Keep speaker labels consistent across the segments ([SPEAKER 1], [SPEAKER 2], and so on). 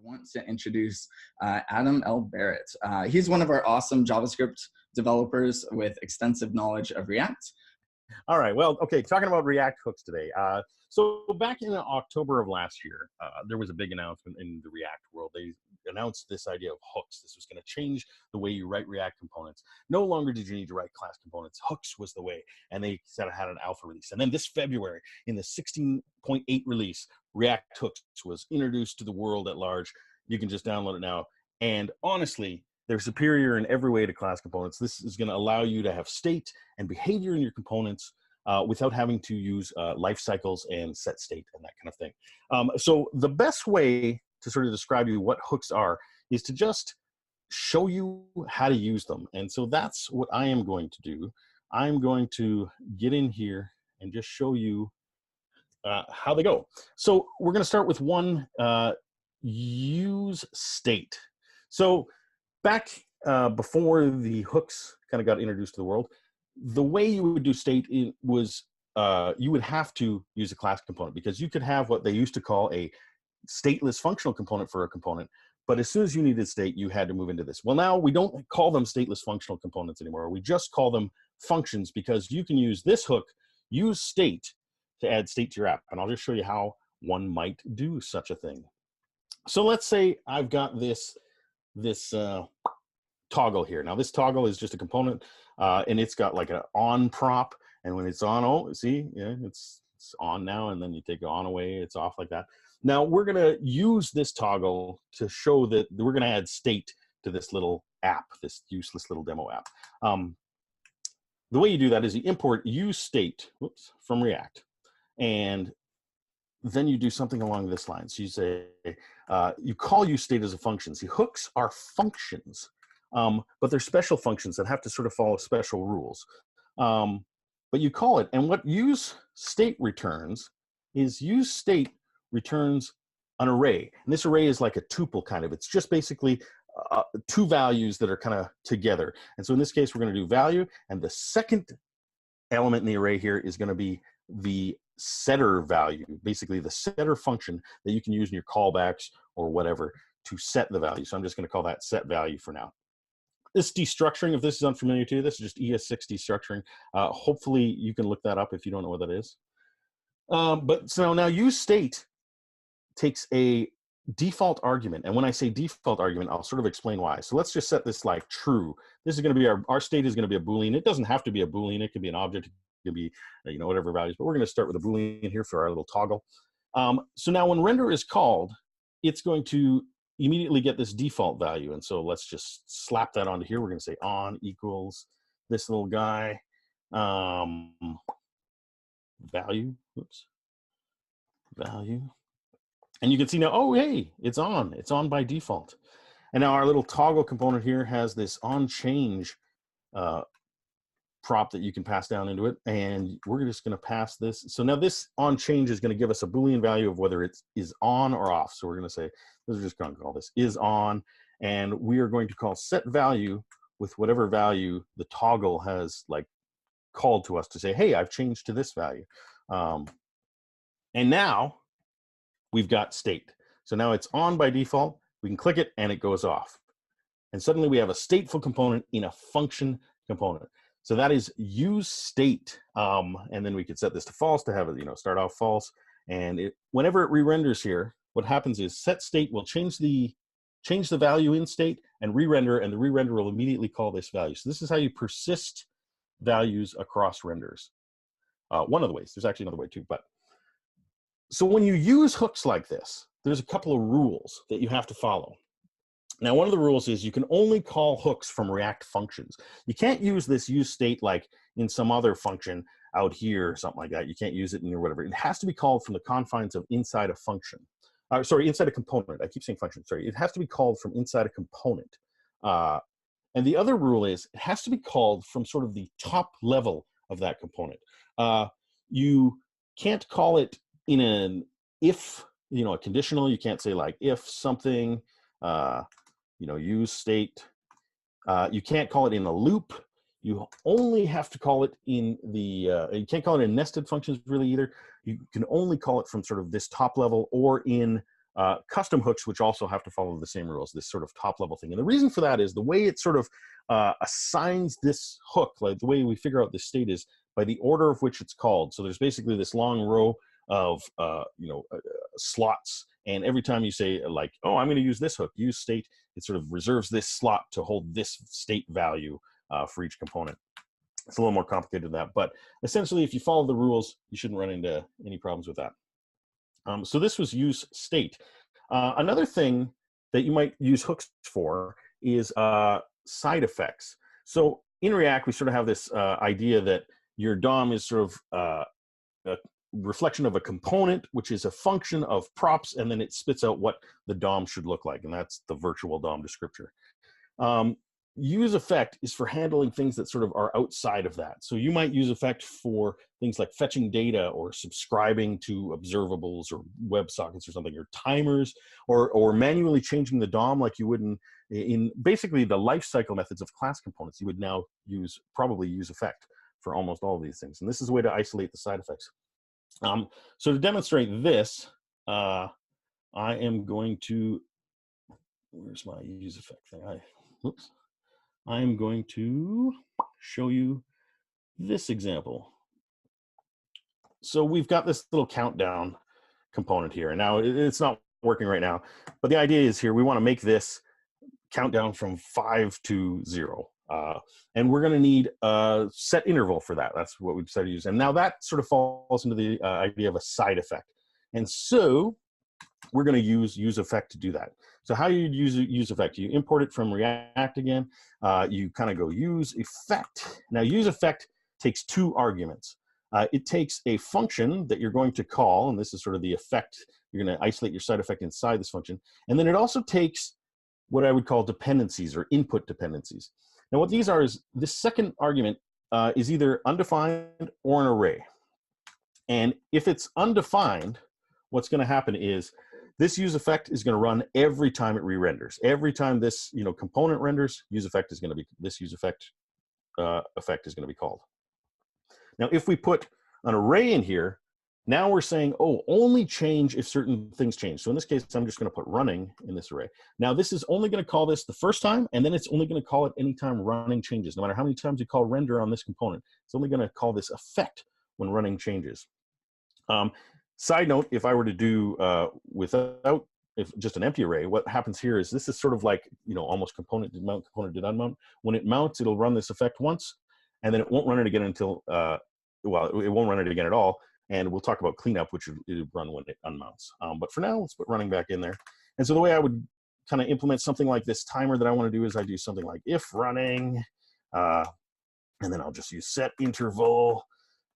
[SPEAKER 1] want to introduce Adam L Barrett. He's one of our awesome JavaScript developers with extensive knowledge of React.
[SPEAKER 2] All right, well, okay, talking about React hooks today. So back in October of last year, there was a big announcement in the React world. They announced this idea of hooks. This was going to change the way you write React components. No longer did you need to write class components. Hooks was the way, and they said it had an alpha release. And then this February, in the 16.8 release, React hooks was introduced to the world at large. You can just download it now. And honestly, they're superior in every way to class components. This is going to allow you to have state and behavior in your components without having to use life cycles and set state and that kind of thing. So the best way to sort of describe you what hooks are is to just show you how to use them. And so that's what I am going to do. I'm going to get in here and just show you how they go. So we're going to start with one, use state. So back before the hooks kind of got introduced to the world, the way you would do state was you would have to use a class component, because you could have what they used to call a stateless functional component for a component. But as soon as you needed state, you had to move into this. Well, now we don't call them stateless functional components anymore. We just call them functions, because you can use this hook, use state, to add state to your app. And I'll just show you how one might do such a thing. So let's say I've got this toggle here. Now this toggle is just a component, and it's got like an on prop, and when it's on, oh, see, yeah, it's on now, and then you take it on away, it's off like that. Now we're gonna use this toggle to show that we're gonna add state to this little app, this useless little demo app. The way you do that is you import use state, whoops, from React, and then you do something along this line. So you say, you call use state as a function. See, hooks are functions, but they're special functions that have to sort of follow special rules. But you call it, and what use state returns is use state returns an array. And this array is like a tuple kind of. It's just basically two values that are kind of together. And so in this case, we're going to do value, and the second element in the array here is going to be the setter value, basically the setter function that you can use in your callbacks or whatever to set the value. So I'm just going to call that set value for now. This destructuring, if this is unfamiliar to you, this is just ES6 destructuring. Hopefully you can look that up if you don't know what that is. But so now use state takes a default argument. And when I say default argument, I'll sort of explain why. So let's just set this like true. This is going to be our state is going to be a Boolean. It doesn't have to be a Boolean. It could be an object. It could be, you know, whatever values, but we're going to start with a Boolean here for our little toggle. So now when render is called, it's going to immediately get this default value. And so let's just slap that onto here. We're going to say on equals this little guy, value, oops, value. And you can see now, oh, hey, it's on by default. And now our little toggle component here has this on change prop that you can pass down into it. And we're just going to pass this. So now this on change is going to give us a Boolean value of whether it is on or off. So we're going to say, this is just going to call this is on. And we are going to call set value with whatever value the toggle has like called to us to say, hey, I've changed to this value. And now we've got state. So now it's on by default. We can click it and it goes off. And suddenly we have a stateful component in a function component. So that is use state. And then we could set this to false to have it, you know, start off false. And whenever it re-renders here, what happens is set state will change the value in state and re-render, and the re-render will immediately call this value. So this is how you persist values across renders. One of the ways. There's actually another way too, but so when you use hooks like this, there's a couple of rules that you have to follow. Now, one of the rules is you can only call hooks from React functions. You can't use this use state like in some other function out here or something like that. You can't use it in your whatever. It has to be called from the confines of inside a function. Sorry, inside a component. I keep saying function. Sorry, it has to be called from inside a component. And the other rule is it has to be called from sort of the top level of that component. You can't call it in an if, you know, a conditional. You can't say like if something, you know, use state. You can't call it in a loop. You only have to call it in the, you can't call it in nested functions really either. You can only call it from sort of this top level or in custom hooks, which also have to follow the same rules, this sort of top level thing. And the reason for that is the way it sort of assigns this hook, like the way we figure out this state is by the order of which it's called. So there's basically this long row of slots, and every time you say like, oh, I'm going to use this hook, use state, it sort of reserves this slot to hold this state value for each component. It's a little more complicated than that, but essentially if you follow the rules, you shouldn't run into any problems with that. So this was use state. Another thing that you might use hooks for is side effects. So in React, we sort of have this idea that your DOM is sort of a reflection of a component, which is a function of props, and then it spits out what the DOM should look like, and that's the virtual DOM descriptor. Use effect is for handling things that sort of are outside of that. So you might use effect for things like fetching data or subscribing to observables or WebSockets or something, or timers, or manually changing the DOM like you would in basically the lifecycle methods of class components. You would now probably use effect for almost all of these things. And this is a way to isolate the side effects. So to demonstrate this, I am going to, where's my use effect thing? Whoops. I'm going to show you this example. So we've got this little countdown component here. And now it's not working right now, but the idea is here, we want to make this countdown from 5 to 0. And we're going to need a set interval for that. That's what we decided to use. And now that sort of falls into the idea of a side effect. And so we're going to use effect to do that. So how you use effect? You import it from React again. You kind of go use effect. Now use effect takes 2 arguments. It takes a function that you're going to call, and this is sort of the effect. You're going to isolate your side effect inside this function. And then it also takes what I would call dependencies or input dependencies. Now what these are is this second argument is either undefined or an array. And if it's undefined, what's going to happen is this use effect is going to run every time it re-renders. Every time this component renders, use effect is going to be, this use effect is going to be called. Now, if we put an array in here, now we're saying, oh, only change if certain things change. So in this case, I'm just going to put running in this array. Now, this is only going to call this the first time, and then it's only going to call it anytime running changes. No matter how many times you call render on this component, it's only going to call this effect when running changes. Side note, if I were to do without just an empty array, what happens here is this is sort of like, almost component did mount, component did unmount. When it mounts, it'll run this effect once, and then it won't run it again until, well, it won't run it again at all. And we'll talk about cleanup, which it'll run when it unmounts. But for now, let's put running back in there. And so the way I would kind of implement something like this timer that I want to do is I do something like if running, and then I'll just use set interval,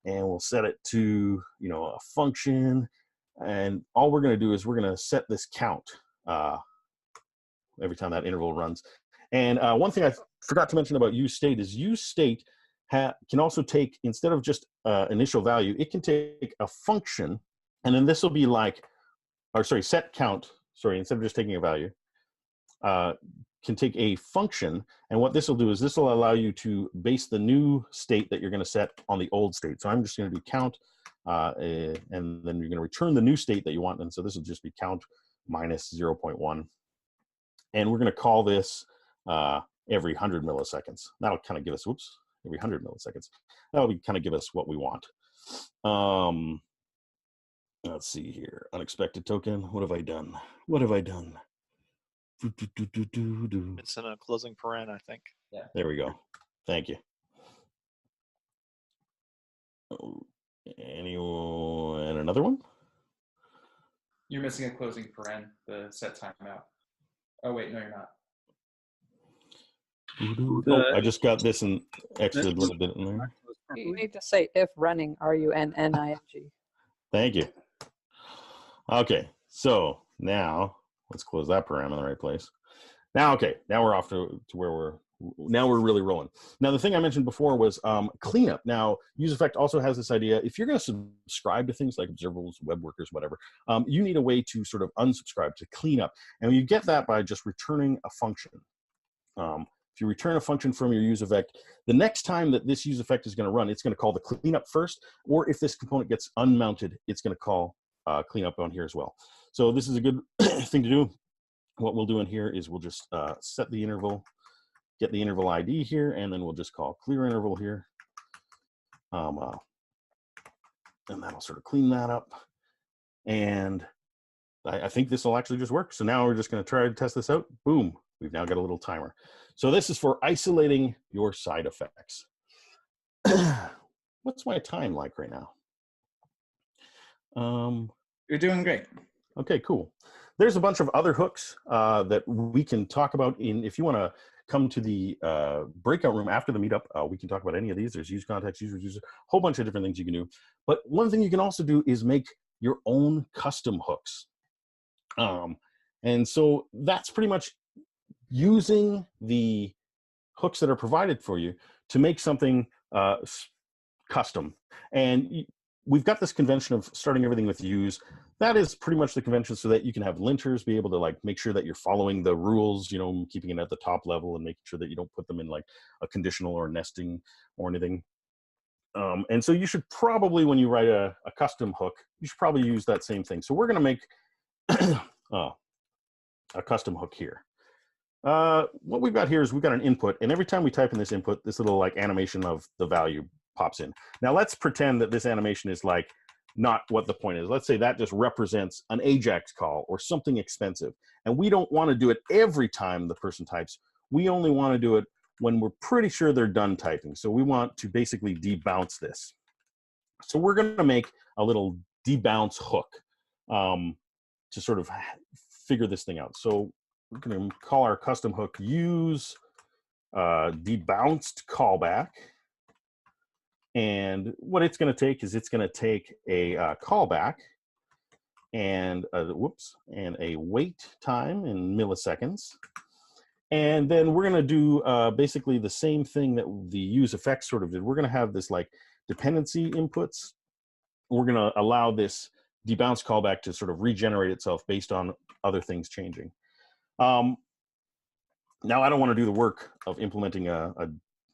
[SPEAKER 2] and we'll set it to, a function. And all we're going to do is we're going to set this count every time that interval runs. And one thing I forgot to mention about use state is use state can also take, instead of just initial value, it can take a function, and then this will be like, or sorry, set count, sorry, instead of just taking a value, can take a function, and what this will do is this will allow you to base the new state that you're going to set on the old state. So I'm just going to do count, and then you're going to return the new state that you want, and so this will just be count minus 0.1, and we're going to call this every 100 milliseconds. That'll kind of give us, whoops, every 100 milliseconds. That'll kind of give us what we want. Let's see here, unexpected token. What have I done? What have I done?
[SPEAKER 3] It's in a closing paren, I think.
[SPEAKER 1] Yeah.
[SPEAKER 2] There we go. Thank you. Anyone? And another one?
[SPEAKER 4] You're missing a closing paren, the set timeout. Oh, wait, no, you're not.
[SPEAKER 2] Oh, I just got this and exited a little bit in there.
[SPEAKER 5] You need to say if running, running.
[SPEAKER 2] Thank you. Okay, so now let's close that param in the right place. Now, okay, now we're off to where we're really rolling. Now, the thing I mentioned before was cleanup. Now, use effect also has this idea, if you're going to subscribe to things like observables, web workers, whatever, you need a way to sort of unsubscribe, to clean up. And you get that by just returning a function. If you return a function from your use effect, the next time that this use effect is going to run, it's going to call the cleanup first, or if this component gets unmounted, it's going to call cleanup on here as well. So this is a good thing to do. What we'll do in here is we'll just set the interval, get the interval ID here, and then we'll just call clear interval here. And that'll sort of clean that up. And I think this will actually just work. So now we're just going to try to test this out. Boom. We've now got a little timer. So this is for isolating your side effects. What's my time like right now?
[SPEAKER 1] You're doing great.
[SPEAKER 2] Okay, cool. There's a bunch of other hooks that we can talk about if you want to come to the breakout room after the meetup, we can talk about any of these. There's use context, use reducer, a whole bunch of different things you can do. But one thing you can also do is make your own custom hooks. And so that's pretty much using the hooks that are provided for you to make something custom. And we've got this convention of starting everything with use. That is pretty much the convention so that you can have linters, be able to like make sure that you're following the rules, you know, keeping it at the top level and making sure that you don't put them in like a conditional or nesting or anything. And so you should probably, when you write a custom hook, you should probably use that same thing. So we're going to make a custom hook here. What we've got here is we've got an input, and every time we type in this input, this little like animation of the value pops in. Now let's pretend that this animation is like not what the point is. Let's say that just represents an AJAX call or something expensive. And we don't want to do it every time the person types. We only want to do it when we're pretty sure they're done typing. So we want to basically debounce this. So we're going to make a little debounce hook to sort of figure this thing out. So we're going to call our custom hook use debounced callback. And what it's going to take is it's going to take a callback and a wait time in milliseconds. And then we're going to do basically the same thing that the use effects sort of did. We're going to have this like dependency inputs. We're going to allow this debounce callback to sort of regenerate itself based on other things changing. Now I don't want to do the work of implementing a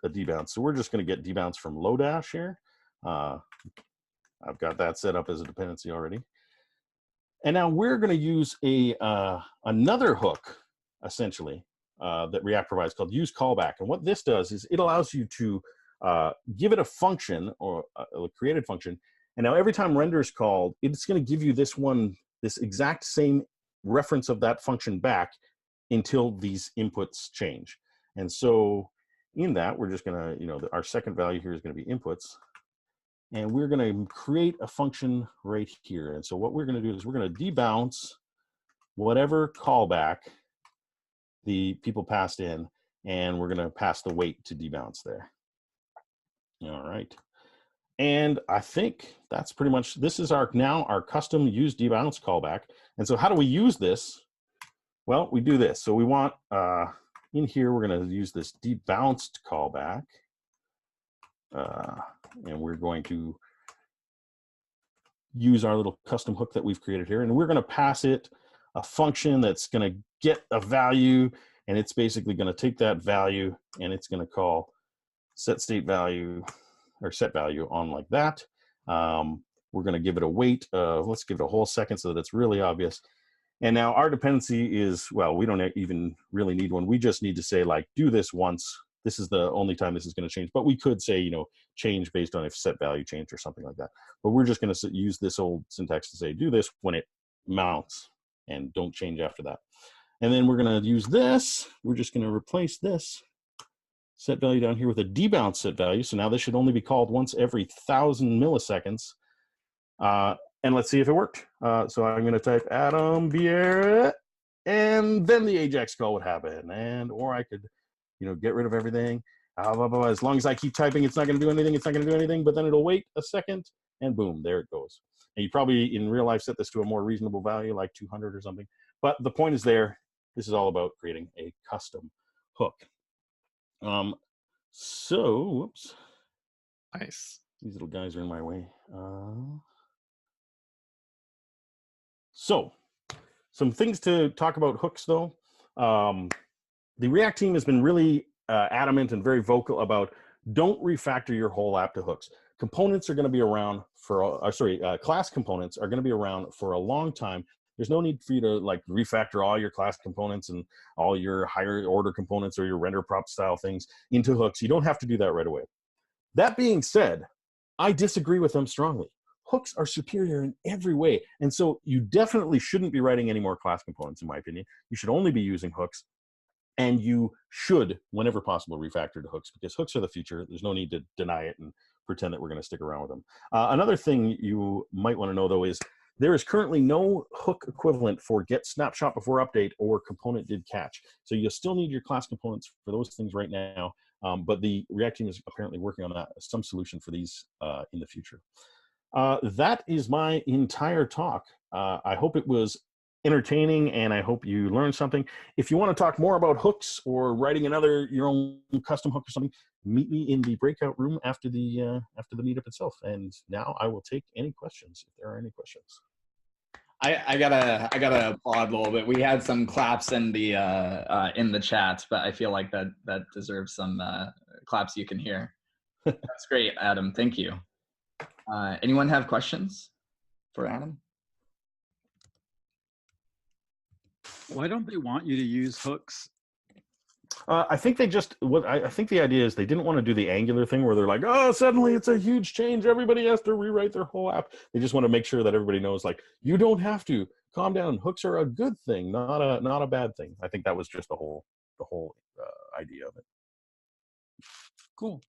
[SPEAKER 2] debounce, so we're just going to get debounce from Lodash here. I've got that set up as a dependency already. And now we're going to use another hook, essentially, that React provides called use callback. And what this does is it allows you to give it a function or a created function. And now every time render is called, it's going to give you this exact same reference of that function back until these inputs change. And so in that, we're just going to, our second value here is going to be inputs. And we're going to create a function right here. And so what we're going to do is we're going to debounce whatever callback the people passed in, and we're going to pass the wait to debounce there. All right. And I think that's pretty much, this is now our custom use debounce callback. And so how do we use this? Well, we do this. So we want, in here, we're going to use this debounced callback. And we're going to use our little custom hook that we've created here. And we're going to pass it a function that's going to get a value. And it's basically going to take that value and it's going to call setState value or set value on like that. We're going to give it a wait. Let's give it a whole second so that it's really obvious. And now our dependency is, well, we don't even really need one. We just need to say like, do this once. This is the only time this is going to change. But we could say, change based on if set value changed or something like that. But we're just going to use this old syntax to say, do this when it mounts and don't change after that. And then we're going to use this. We're just going to replace this set value down here with a debounce set value. So now this should only be called once every 1,000 milliseconds. And let's see if it worked. So I'm going to type L Barrett, and then the AJAX call would happen. Or I could, get rid of everything. As long as I keep typing, it's not going to do anything. It's not going to do anything. But then it'll wait a second, and boom, there it goes. And you probably in real life set this to a more reasonable value, like 200 or something. But the point is there. This is all about creating a custom hook. So, whoops.
[SPEAKER 3] Nice.
[SPEAKER 2] These little guys are in my way. So, some things to talk about hooks, though. The React team has been really adamant and very vocal about don't refactor your whole app to hooks. Components are going to be around for, class components are going to be around for a long time. There's no need for you to like refactor all your class components and all your higher order components or your render prop style things into hooks. You don't have to do that right away. That being said, I disagree with them strongly. Hooks are superior in every way. And so you definitely shouldn't be writing any more class components, in my opinion. You should only be using hooks. And you should, whenever possible, refactor to hooks, because hooks are the future. There's no need to deny it and pretend that we're going to stick around with them. Another thing you might want to know, though, is there is currently no hook equivalent for get snapshot before update or component did catch. So you'll still need your class components for those things right now. But the React team is apparently working on some solution for these in the future. That is my entire talk. I hope it was entertaining, and I hope you learned something. If you want to talk more about hooks or writing your own custom hook or something, meet me in the breakout room after the meetup itself. And now I will take any questions if there are any questions.
[SPEAKER 1] I gotta applaud a little bit. We had some claps in the chat, but I feel like that deserves some claps you can hear. That's great, Adam. Thank you. Anyone have questions for Adam?
[SPEAKER 6] Why don't they want you to use hooks?
[SPEAKER 2] I think they just, I think the idea is they didn't want to do the Angular thing where they're like, oh, suddenly it's a huge change. Everybody has to rewrite their whole app. They just want to make sure that everybody knows, like, you don't have to. Calm down. Hooks are a good thing, not a bad thing. I think that was just the whole idea of it.
[SPEAKER 6] Cool.